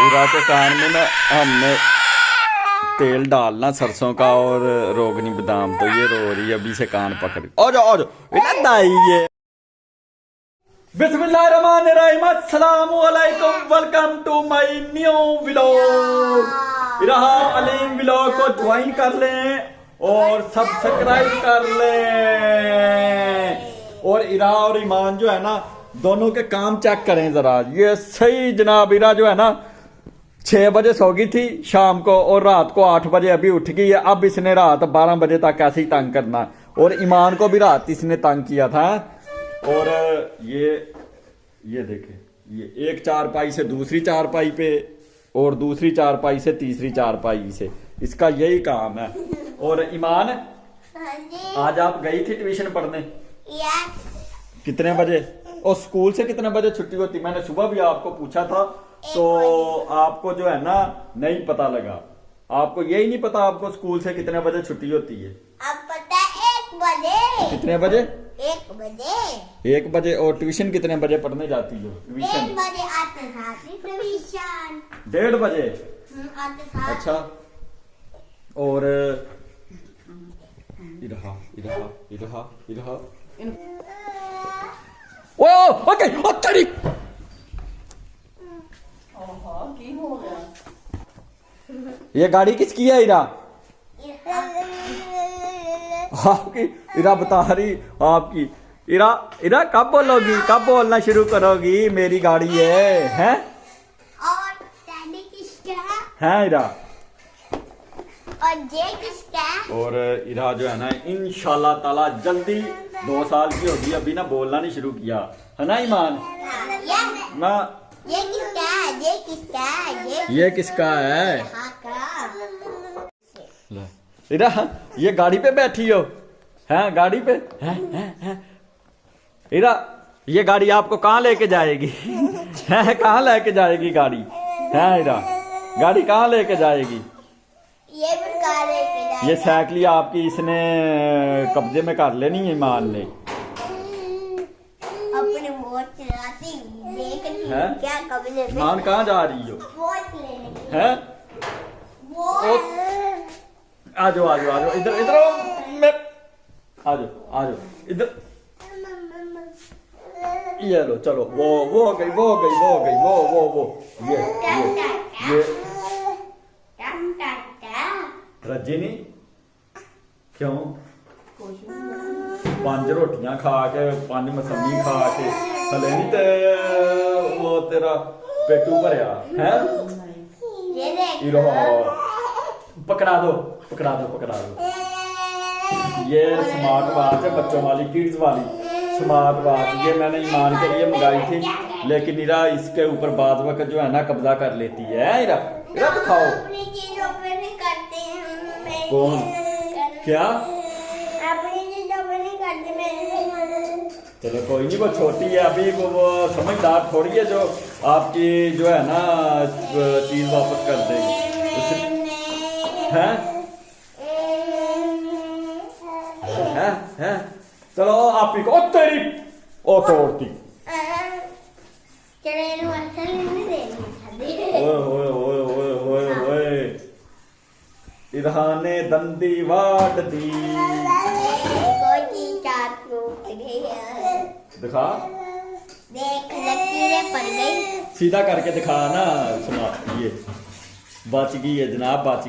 इरा के कान में ना हमने तेल डालना सरसों का और रोगनी बादाम, तो ये रो रही है, अभी से कान पकड़। आ जाओ दाई ये। बिस्मिल्लाहिर्रहमानिर्रहीम, अस्सलामु अलैकुम, welcome to my new vlog. Ira Aleem vlog को ज्वाइन कर लें और सब्सक्राइब कर लें। और इरा और ईमान जो है ना, दोनों के काम चेक करें जरा। ये सही जनाब, इरा जो है ना 6 बजे सो गई थी शाम को और रात को 8 बजे अभी उठ गई है। अब इसने रात 12 बजे तक ऐसे ही तंग करना। और ईमान को भी रात इसने तंग किया था। और ये देखे, ये एक चारपाई से दूसरी चारपाई पे और दूसरी चारपाई से तीसरी चारपाई से, इसका यही काम है। और ईमान, आज आप गई थी ट्यूशन पढ़ने? कितने बजे? और स्कूल से कितने बजे छुट्टी होती? मैंने सुबह भी आपको पूछा था, तो आपको जो है ना नहीं पता लगा। आपको यही नहीं पता आपको स्कूल से कितने बजे छुट्टी होती है? अब पता है 1 बजे। कितने बजे? 1 बजे। 1 बजे। और ट्यूशन कितने बजे पढ़ने जाती हो? 1 बजे आते साथ ट्यूशन। 1:30 बजे आते साथ। अच्छा। और इधहा इधहा इधहा इधहा ओ ओके ओ तेरी ये गाड़ी किसकी है इरा? आपकी? इरा बता रही आपकी। इरा इरा कब बोलोगी, कब बोलना शुरू करोगी मेरी गाड़ी है? हैं? और डैडी किसका? हैं इरा? और ये किसका? और इरा जो है ना इंशाल्लाह ताला जल्दी 2 साल की होगी, अभी ना बोलना नहीं शुरू किया है ना ईमान? ना ये किसका है? ये किसका है? ये किसका है? हाँ का। इरा ये गाड़ी पे बैठी हो? हैं गाड़ी पे? हैं? इरा ये गाड़ी आपको कहाँ लेके जाएगी? हैं कहाँ लेके जाएगी गाड़ी? हैं इरा गाड़ी कहाँ लेके जाएगी? ये भी काले के ये साइकिल आपकी इसने कब्जे में कर लेनी है ईमान ने। अपने वोट चलाती देख रही हैं? क्या कभी ईमान कहाँ जा रही हो? वोट लेने। हैं? वोट। आ जाओ इधर इधर मैं आ जाओ इधर। ये लो चलो, वो हो गई ये रजी नहीं क्यों? 5 रोटियां खा के 5 मसम्मी खा के हले नहीं ते वो तेरा पेटू भरया है? ये देख। इरो पकड़ा दो। ये स्मार्ट वॉच है, बच्चों वाली, किड्स वाली स्मार्ट वॉच। ये मैंने ईमान के लिए मंगाई थी, लेकिन इरा इसके ऊपर बाद वक्त जो है ना कब्जा कर लेती है। इरा दिखाओ। अपनी चीजों पे नहीं करते हैं। कौन? क्या? अपनी चीजों पे नहीं करते मैं। चलो कोई नहीं, वो छोटी है अभी, वो समझदार थोड़ी है जो आपकी जो है ना चीज वापस कर देगी। हैं? चलो आप ही को तेरी ओ तोड़ती। ओए इरहाने दंदी वाट दी। दिखा, देख लकीरें पड़ गई। सीधा करके दिखा ना। सुना, ये बच गई है जनाब, बच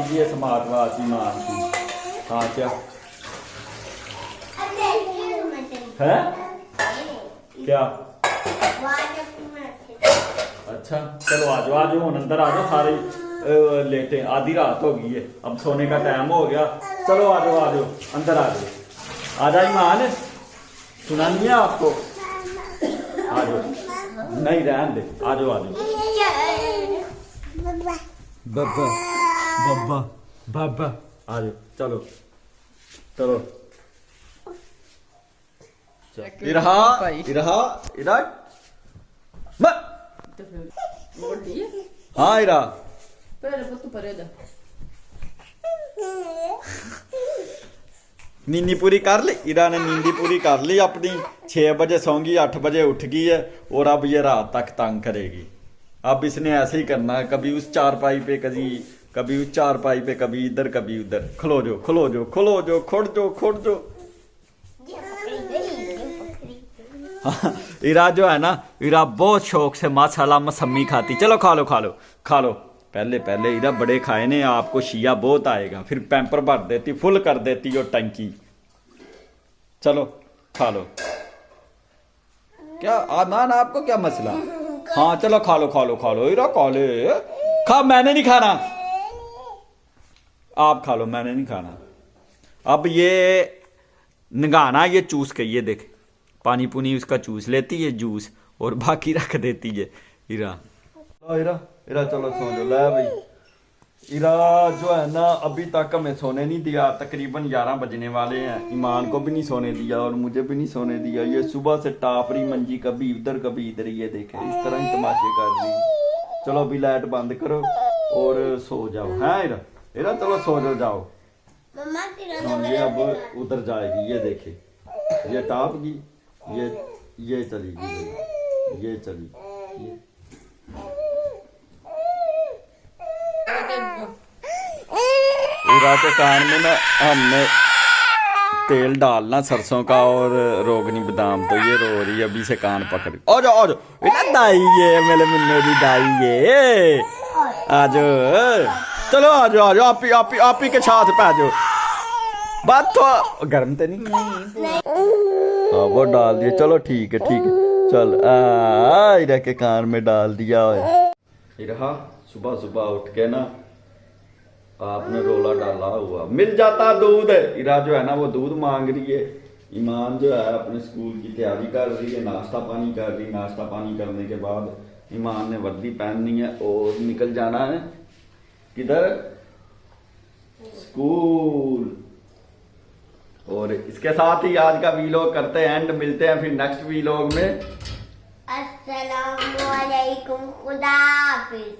गई है स्मार्ट वॉच ईमान की। हाँ क्या है? क्या? अच्छा चलो आ जाओ हम अंदर आ जाओ सारे लेटे। आधी रात हो गई है, अब सोने का टाइम हो गया। चलो आ जाओ अंदर आ जा ईमान। सुना नहीं है आपको? आ जाओ, नहीं रहने दे, आ जाओ बाबा आ जाओ। चलो इरा हाँ इरा नींदी पूरी कर ली, इरा ने नींदी पूरी कर ली अपनी। 6 बजे सोंगी, 8 बजे उठ गई है और अब ये रात तक तंग करेगी। अब इसने ऐसे ही करना है, कभी उस चारपाई पे, कभी उस चारपाई पे, कभी इधर कभी उधर। खलो जो खलो जो खलो जो, खुड़ जो खुड़ जो। हाँ, इरा जो है ना, इरा बहुत शौक से माशाल्लाह मसम्मी खाती। चलो खा लो खा लो खा लो। पहले पहले इरा बड़े खाए ने, आपको शिया बहुत आएगा। फिर पैम्पर भर देती, फुल कर देती और टंकी। चलो खा लो। क्या आदनान, आपको क्या मसला? हाँ चलो खा लो खा लो खा लो, इरा खा ले। खा, मैंने नहीं खाना, आप खा लो, मैंने नहीं खाना। अब ये नगाना, ये चूस के, ये देख पानी पुनी उसका चूस लेती है जूस, और बाकी रख देती है। इरा इरा इरा चलो सो जाओ। ले भाई, इरा जो है ना अभी तक हमें सोने नहीं दिया। तकरीबन 11 बजने वाले हैं। ईमान को भी नहीं सोने दिया और मुझे भी नहीं सोने दिया। ये सुबह से टापरी मंजी, कभी इधर कभी इधर, ये देखे इस तरह ही तमाशे कर रही। चलो अभी लाइट बंद करो और सो जाओ। है इरा इरा चलो सो जाओ। मम्मा ये अब उधर जाएगी, ये देखे, ये टाप की, ये चली गई, ये चली ये। इरा के कान में ना हमने तेल डालना सरसों का और रोगनी बादाम, तो ये रो रही है, अभी से कान पकड़। आ जाओ इना दाई, ये मेरे मुन्ने की दाई, ये आ जाओ। चलो आ जाओ आप ही के साथ पै जाओ। बात तो गर्म तो नहीं? हाँ वो डाल दिया, चलो ठीक है चल। इरा के कान में डाल दिया। इरा सुबह सुबह उठ के ना आपने रोला डाला हुआ, मिल जाता दूध। इरा जो है ना वो दूध मांग रही है। ईमान जो है अपने स्कूल की तैयारी कर रही है, नाश्ता पानी कर रही। नाश्ता पानी करने के बाद ईमान ने वर्दी पहननी है और निकल जाना है किधर? स्कूल। और इसके साथ ही आज का वीलॉग करते हैं एंड। मिलते हैं फिर नेक्स्ट वीलॉग में। अस्सलामुअलैकुम, खुदा हाफिज।